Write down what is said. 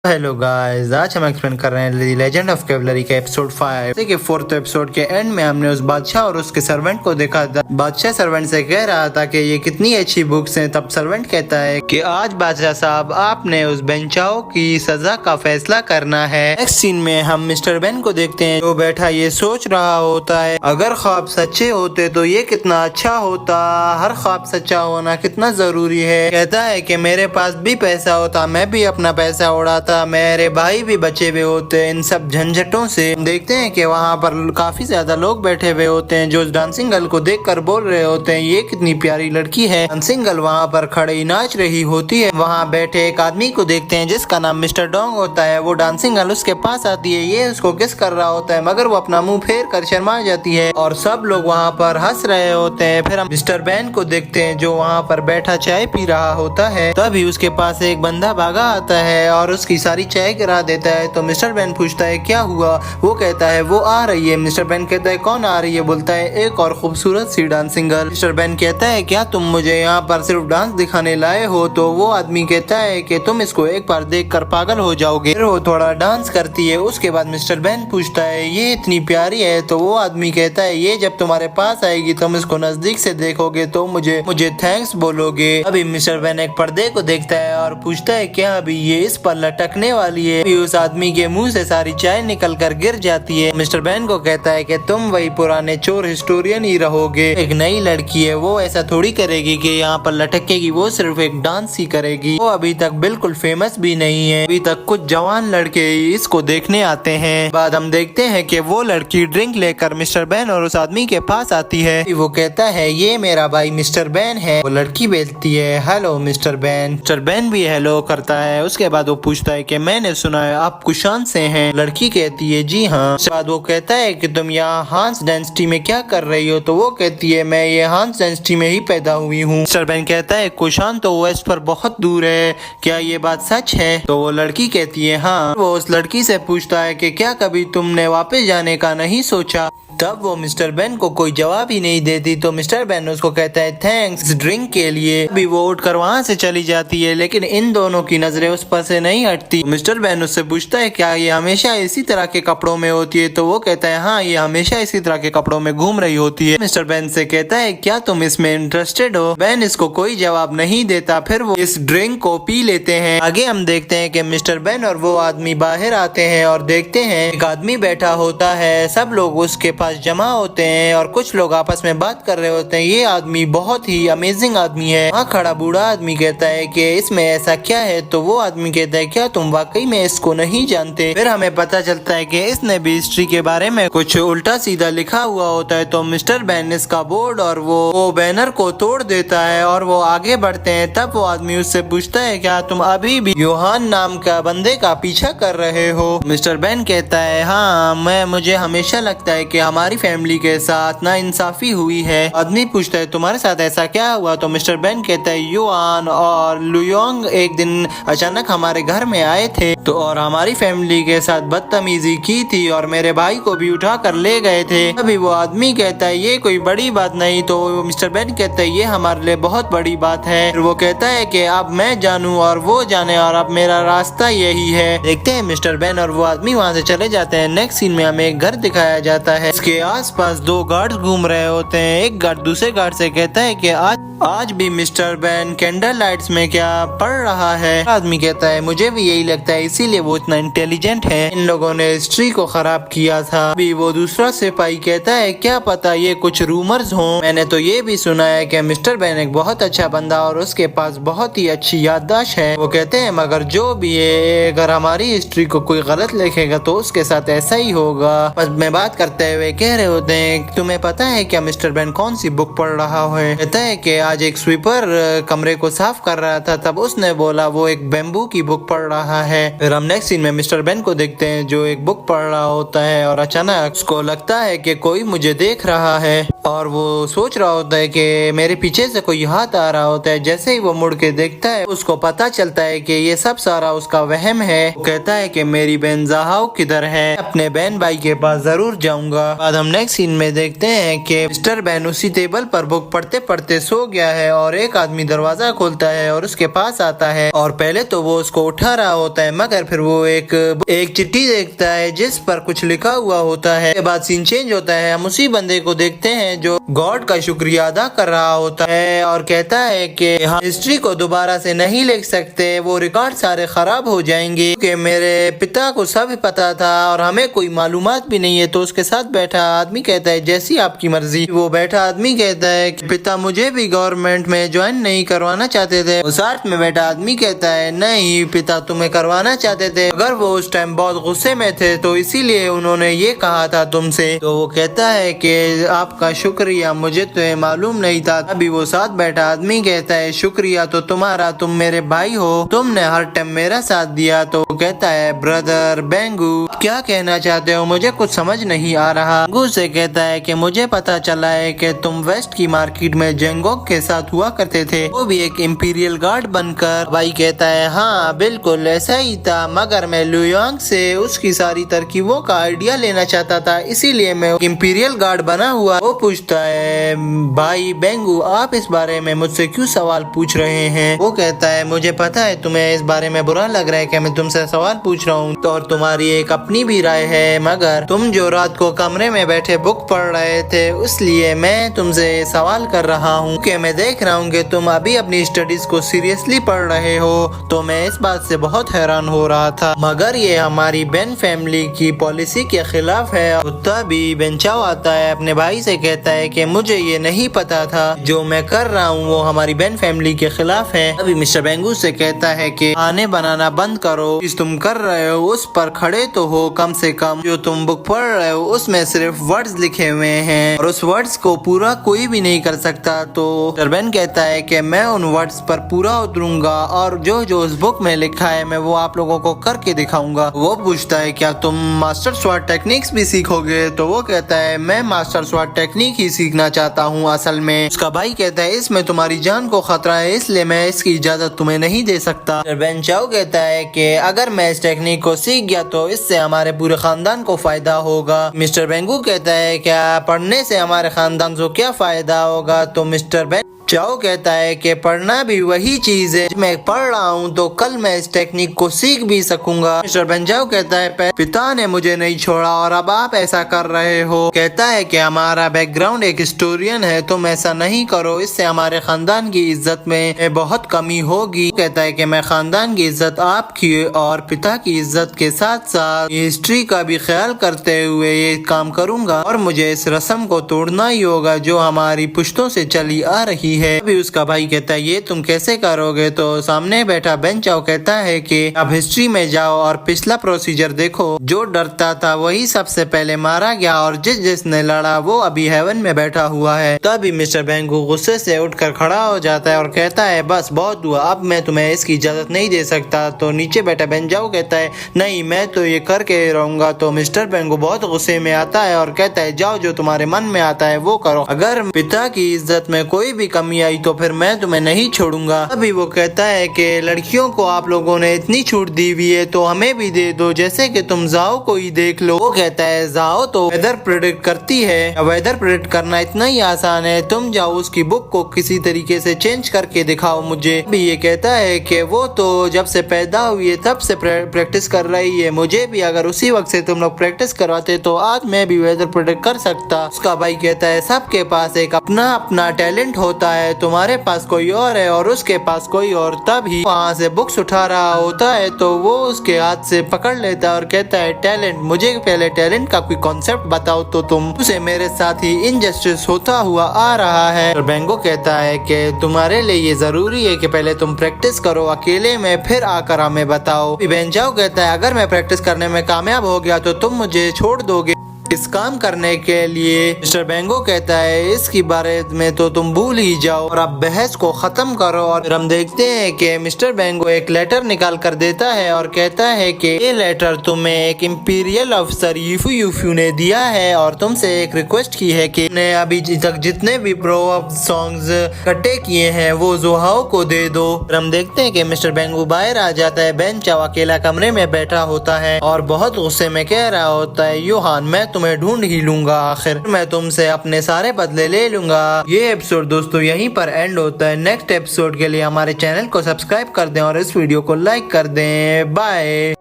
Hello guys, आज हम explain कर रहे हैं द लेजेंड ऑफ कैवलरी के एपिसोड 5 के फोर्थ एपिसोड के एंड में हमने उस बादशाह और उसके सर्वेंट को देखा था। बादशाह सर्वेंट से कह रहा था कि ये कितनी अच्छी बुक्स हैं। तब सर्वेंट कहता है कि आज बादशाह साहब आपने उस बेंचाओ की सजा का फैसला करना है। नेक्स्ट सीन में हम मिस्टर बेन को देखते हैं जो बैठा ये सोच रहा होता है अगर ख्वाब सच्चे होते तो ये कितना अच्छा होता, हर ख्वाब सच्चा होना कितना जरूरी है। कहता है कि मेरे पास भी पैसा होता मैं भी अपना पैसा उड़ाता, मेरे भाई भी बचे हुए होते इन सब झंझटों से। देखते हैं कि वहाँ पर काफी ज्यादा लोग बैठे हुए होते हैं जो डांसिंग गर्ल को देखकर बोल रहे होते हैं ये कितनी प्यारी लड़की है। डांसिंग गर्ल वहाँ पर खड़ी नाच रही होती है। वहाँ बैठे एक आदमी को देखते हैं जिसका नाम मिस्टर डोंग होता है। वो डांसिंग गर्ल उसके पास आती है, ये उसको किस कर रहा होता है मगर वो अपना मुंह फेर कर शर्मा जाती है और सब लोग वहाँ पर हंस रहे होते हैं। फिर हम मिस्टर बैन को देखते हैं जो वहाँ पर बैठा चाय पी रहा होता है। तभी उसके पास एक बंदा भागा आता है और उसकी सारी चाय गिरा देता है। तो मिस्टर बैन पूछता है क्या हुआ। वो कहता है वो आ रही है। मिस्टर बैन कहता है कौन आ रही है। बोलता है एक और खूबसूरत सी डांसिंग गर्ल। मिस्टर बैन कहता है क्या तुम मुझे यहाँ पर सिर्फ डांस दिखाने लाए हो। तो वो आदमी कहता है कि तुम इसको एक बार देख कर पागल हो जाओगे। फिर वो थोड़ा डांस करती है। उसके बाद मिस्टर बैन पूछता है ये इतनी प्यारी है। तो वो आदमी कहता है ये जब तुम्हारे पास आएगी तुम इसको नजदीक से देखोगे तो मुझे थैंक्स बोलोगे। अभी मिस्टर बैन एक पर्दे को देखता है और पूछता है क्या अभी ये इस पर लटकने वाली है। उस आदमी के मुंह से सारी चाय निकल कर गिर जाती है। मिस्टर बैन को कहता है कि तुम वही पुराने चोर हिस्टोरियन ही रहोगे। एक नई लड़की है वो ऐसा थोड़ी करेगी कि यहाँ पर लटकेगी, वो सिर्फ एक डांस ही करेगी। वो अभी तक बिल्कुल फेमस भी नहीं है। अभी तक कुछ जवान लड़के इसको देखने आते हैं। बाद हम देखते हैं कि वो लड़की ड्रिंक लेकर मिस्टर बैन और उस आदमी के पास आती है। वो कहता है ये मेरा भाई मिस्टर बैन है। वो लड़की बोलती है hello mister ban. Mister ban भी हेलो करता है। उसके बाद वो पूछता है कि मैंने सुना है आप कुशान से हैं। लड़की कहती है जी हाँ। उसके बाद वो कहता है कि तुम यहाँ हांस डेंसिटी में क्या कर रही हो। तो वो कहती है मैं ये हांस डेंसिटी में ही पैदा हुई हूँ। मिस्टर बैन कहता है कुशान तो वेस्ट पर बहुत दूर है, क्या ये बात सच है। तो वो लड़की कहती है हाँ। वो उस लड़की से पूछता है कि क्या कभी तुमने वापस जाने का नहीं सोचा। तब वो मिस्टर बैन को कोई जवाब ही नहीं देती। तो मिस्टर बैन उसको कहता है थैंक्स ड्रिंक के लिए। अभी वो उठकर वहाँ से चली जाती है लेकिन इन दोनों की नजरें उस पर से नहीं हटती। मिस्टर बैन उससे पूछता है क्या ये हमेशा इसी तरह के कपड़ों में होती है। तो वो कहता है हाँ ये हमेशा इसी तरह के कपड़ों में घूम रही होती है। मिस्टर बैन से कहता है क्या तुम इसमें इंटरेस्टेड हो। बैन इसको कोई जवाब नहीं देता। फिर वो इस ड्रिंक को पी लेते हैं। आगे हम देखते हैं कि मिस्टर बैन और वो आदमी बाहर आते हैं और देखते हैं एक आदमी बैठा होता है। सब लोग उसके पास जमा होते हैं और कुछ लोग आपस में बात कर रहे होते हैं। ये आदमी बहुत ही अमेजिंग आदमी है। वहाँ खड़ा बूढ़ा आदमी कहता है कि इसमें ऐसा क्या है। तो वो आदमी कहता है क्या तुम वाकई में इसको नहीं जानते। फिर हमें पता चलता है कि इसने भी हिस्ट्री के बारे में कुछ उल्टा सीधा लिखा हुआ होता है। तो मिस्टर बैन इसका बोर्ड और वो बैनर को तोड़ देता है और वो आगे बढ़ते हैं। तब वो आदमी उससे पूछता है क्या तुम अभी भी योहान नाम का बंदे का पीछा कर रहे हो। मिस्टर बैन कहता है हाँ मुझे हमेशा लगता है कि हमारी फैमिली के साथ ना इंसाफी हुई है। आदमी पूछता है तुम्हारे साथ ऐसा क्या हुआ। तो मिस्टर बैन कहता है युआन और लुयोंग एक दिन अचानक हमारे घर में आए थे तो और हमारी फैमिली के साथ बदतमीजी की थी और मेरे भाई को भी उठा कर ले गए थे। अभी वो आदमी कहता है ये कोई बड़ी बात नहीं। तो मिस्टर बैन कहता है ये हमारे लिए बहुत बड़ी बात है। फिर वो कहता है कि अब मैं जानूं और वो जाने और अब मेरा रास्ता यही है। देखते हैं मिस्टर बैन और वो आदमी वहाँ से चले जाते हैं। नेक्स्ट सीन में हमें एक घर दिखाया जाता है। इसके आसपास दो गार्ड्स घूम रहे होते हैं। एक गार्ड दूसरे गार्ड से कहता है कि आज भी मिस्टर बैन कैंडल लाइट्स में क्या पढ़ रहा है। आदमी कहता है मुझे भी यही लगता है इसीलिए वो इतना इंटेलिजेंट है। इन लोगों ने हिस्ट्री को खराब किया था। अभी वो दूसरा सिपाही कहता है क्या पता ये कुछ रूमर्स हों। मैंने तो ये भी सुना है कि मिस्टर बैन एक बहुत अच्छा बंदा और उसके पास बहुत ही अच्छी याददाश्त है। वो कहते हैं मगर जो भी है अगर हमारी हिस्ट्री को कोई गलत लिखेगा तो उसके साथ ऐसा ही होगा। बस में बात करते हुए कह रहे होते हैं तुम्हें पता है क्या मिस्टर बैन कौन सी बुक पढ़ रहा है। कहता है कि आज एक स्वीपर कमरे को साफ कर रहा था तब उसने बोला वो एक बेम्बू की बुक पढ़ रहा है। फिर हम नेक्स्ट सीन में मिस्टर बैन को देखते हैं जो एक बुक पढ़ रहा होता है और अचानक उसको लगता है कि कोई मुझे देख रहा है और वो सोच रहा होता है कि मेरे पीछे से कोई हाथ आ रहा होता है। जैसे ही वो मुड़ के देखता है उसको पता चलता है कि ये सब सारा उसका वहम है। वो कहता है कि मेरी बहन ज़हाओ किधर है, अपने बहन भाई के पास जरूर जाऊंगा। बाद हम नेक्स्ट सीन में देखते हैं कि मिस्टर बेन उसी टेबल पर बुक पढ़ते पढ़ते सो गया है और एक आदमी दरवाजा खोलता है और उसके पास आता है और पहले तो वो उसको उठा रहा होता है, मगर फिर वो एक चिट्ठी देखता है जिस पर कुछ लिखा हुआ होता है। उसके बाद सीन चेंज होता है, हम उसी बंदे को देखते हैं जो गॉड का शुक्रिया अदा कर रहा होता है और कहता है कि हम हिस्ट्री को दोबारा से नहीं लिख सकते, वो रिकॉर्ड सारे खराब हो जाएंगे कि मेरे पिता को सब पता था और हमें कोई मालूमात भी नहीं है। तो उसके साथ बैठा आदमी कहता है जैसी आपकी मर्जी। वो बैठा आदमी कहता है कि पिता मुझे भी गवर्नमेंट में ज्वाइन नहीं करवाना चाहते थे। उस साथ में बैठा आदमी कहता है नहीं, पिता तुम्हें करवाना चाहते थे, अगर वो उस टाइम बहुत गुस्से में थे तो इसीलिए उन्होंने ये कहा था तुमसे। तो वो कहता है कि आपका शुक्रिया, मुझे तो ये मालूम नहीं था। अभी वो साथ बैठा आदमी कहता है शुक्रिया तो तुम्हारा, तुम मेरे भाई हो, तुमने हर टाइम मेरा साथ दिया। तो वो कहता है ब्रदर बेंगू क्या कहना चाहते हो, मुझे कुछ समझ नहीं आ रहा। बेंगू से कहता है कि मुझे पता चला है कि तुम वेस्ट की मार्केट में जेंगोक के साथ हुआ करते थे, वो भी एक इंपीरियल गार्ड बनकर। भाई कहता है हाँ बिल्कुल ऐसा ही था, मगर मैं लुयांग से उसकी सारी तरकीबों का आइडिया लेना चाहता था, इसीलिए मैं इंपीरियल गार्ड बना हुआ। वो पूछता है भाई बेंगू आप इस बारे में मुझसे क्यों सवाल पूछ रहे हैं। वो कहता है मुझे पता है तुम्हें इस बारे में बुरा लग रहा है कि मैं तुमसे सवाल पूछ रहा हूँ तो और तुम्हारी एक अपनी भी राय है, मगर तुम जो रात को कमरे में बैठे बुक पढ़ रहे थे इसलिए मैं तुमसे सवाल कर रहा हूँ कि मैं देख रहा हूँ कि तुम अभी अपनी स्टडीज को सीरियसली पढ़ रहे हो, तो मैं इस बात से बहुत हैरान हो रहा था, मगर ये हमारी बेन फैमिली की पॉलिसी के खिलाफ है। कुत्ता भी बेंचाओ आता है, अपने भाई से कहता है कि मुझे ये नहीं पता था, जो मैं कर रहा हूँ वो हमारी बेन फैमिली के खिलाफ है। अभी मिस्टर बेंगू से कहता है कि खाने बनाना बंद करो, जिस तुम कर रहे हो उस पर खड़े तो हो कम से कम, जो तुम बुक पढ़ रहे हो उसमें सिर्फ वर्ड्स लिखे हुए हैं और उस वर्ड्स को पूरा कोई भी नहीं कर सकता। तो टर्बेन कहता है कि मैं उन वर्ड्स पर पूरा उतरूंगा और जो जो उस बुक में लिखा है मैं वो आप लोगों को करके दिखाऊंगा। वो पूछता है क्या तुम मास्टर स्वॉर्ड टेक्निक्स भी सीखोगे। तो वो कहता है मैं मास्टर स्वॉर्ड टेक्निक ही सीखना चाहता हूँ असल में। उसका भाई कहता है इसमें तुम्हारी जान को खतरा है, इसलिए मैं इसकी इजाजत तुम्हें नहीं दे सकता। टर्बेन चाओ कहता है कि अगर मैं इस टेक्निक को सीख गया तो इससे हमारे पूरे खानदान को फायदा होगा। मिस्टर बेंगू कहता है क्या पढ़ने से हमारे खानदान को क्या फायदा होगा। तो मिस्टर बेन चाओ कहता है कि पढ़ना भी वही चीज है, मैं पढ़ रहा हूँ तो कल मैं इस टेक्निक को सीख भी सकूंगा। मिस्टर बेंजाओ कहता है पिता ने मुझे नहीं छोड़ा और अब आप ऐसा कर रहे हो। कहता है कि हमारा बैकग्राउंड एक हिस्टोरियन है, तुम ऐसा नहीं करो, इससे हमारे खानदान की इज्जत में बहुत कमी होगी। कहता है कि मैं खानदान की इज्जत आपकी और पिता की इज्जत के साथ साथ हिस्ट्री का भी ख्याल करते हुए ये काम करूंगा और मुझे इस रस्म को तोड़ना ही होगा जो हमारी पुश्तों से चली आ रही है। अभी उसका भाई कहता है ये तुम कैसे करोगे। तो सामने बैठा बेंचाओ कहता है कि अब हिस्ट्री में जाओ और पिछला प्रोसीजर देखो, जो डरता था वही सबसे पहले मारा गया और जिसने लड़ा वो अभी हेवन में बैठा हुआ है। तभी मिस्टर बेंगू गुस्से से उठकर खड़ा हो जाता है और कहता है बस बहुत हुआ, अब मैं तुम्हें इसकी इजाजत नहीं दे सकता। तो नीचे बैठा बेंजाओ कहता है नहीं मैं तो ये करके रहूंगा। तो मिस्टर बेंगू बहुत गुस्से में आता है और कहता है जाओ जो तुम्हारे मन में आता है वो करो, अगर पिता की इज्जत में कोई भी कमी आई तो फिर मैं तुम्हें नहीं छोड़ूंगा। अभी वो कहता है कि लड़कियों को आप लोगों ने इतनी छूट दी हुई है तो हमें भी दे दो, जैसे कि तुम जाओ को ही देख लो। वो कहता है जाओ तो वेदर प्रेडिक्ट करती है, वेदर प्रेडिक्ट करना इतना ही आसान है, तुम जाओ उसकी बुक को किसी तरीके से चेंज करके दिखाओ मुझे। अभी ये कहता है कि वो तो जब से पैदा हुई है तब से प्रैक्टिस कर रही है, मुझे भी अगर उसी वक्त से तुम लोग प्रैक्टिस करवाते तो आज मैं भी वेदर प्रेडिक्ट कर सकता। उसका भाई कहता है सबके पास एक अपना अपना टैलेंट होता है, तुम्हारे पास कोई और है और उसके पास कोई और। तभी वहाँ से बुक्स उठा रहा होता है तो वो उसके हाथ से पकड़ लेता है और कहता है टैलेंट, मुझे पहले टैलेंट का कोई कॉन्सेप्ट बताओ तो तुम उसे मेरे साथ ही इनजस्टिस होता हुआ आ रहा है। और बेंगो कहता है कि तुम्हारे लिए ये जरूरी है कि पहले तुम प्रैक्टिस करो अकेले में, फिर आकर हमें बताओ। बेंजाओ कहता है अगर मैं प्रैक्टिस करने में कामयाब हो गया तो तुम मुझे छोड़ दोगे इस काम करने के लिए। मिस्टर बेंगो कहता है इसकी बारे में तो तुम भूल ही जाओ और अब बहस को खत्म करो। और हम देखते हैं कि मिस्टर बेंगो एक लेटर निकाल कर देता है और कहता है कि ये लेटर तुम्हें एक इंपीरियल अफसर यूफू यूफू ने दिया है और तुमसे एक रिक्वेस्ट की है कि ने अभी तक जितने भी प्रोवर्ब सॉन्ग्स इकट्ठे किए हैं वो जोहाओ को दे दो। हम देखते हैं कि मिस्टर बेंगो बाहर आ जाता है, बेंचाओ अकेला कमरे में बैठा होता है और बहुत गुस्से में कह रहा होता है योहान मैं तुम्हें ढूंढ ही लूंगा, आखिर मैं तुमसे अपने सारे बदले ले लूंगा। ये एपिसोड दोस्तों यहीं पर एंड होता है। नेक्स्ट एपिसोड के लिए हमारे चैनल को सब्सक्राइब कर दें और इस वीडियो को लाइक कर दें। बाय।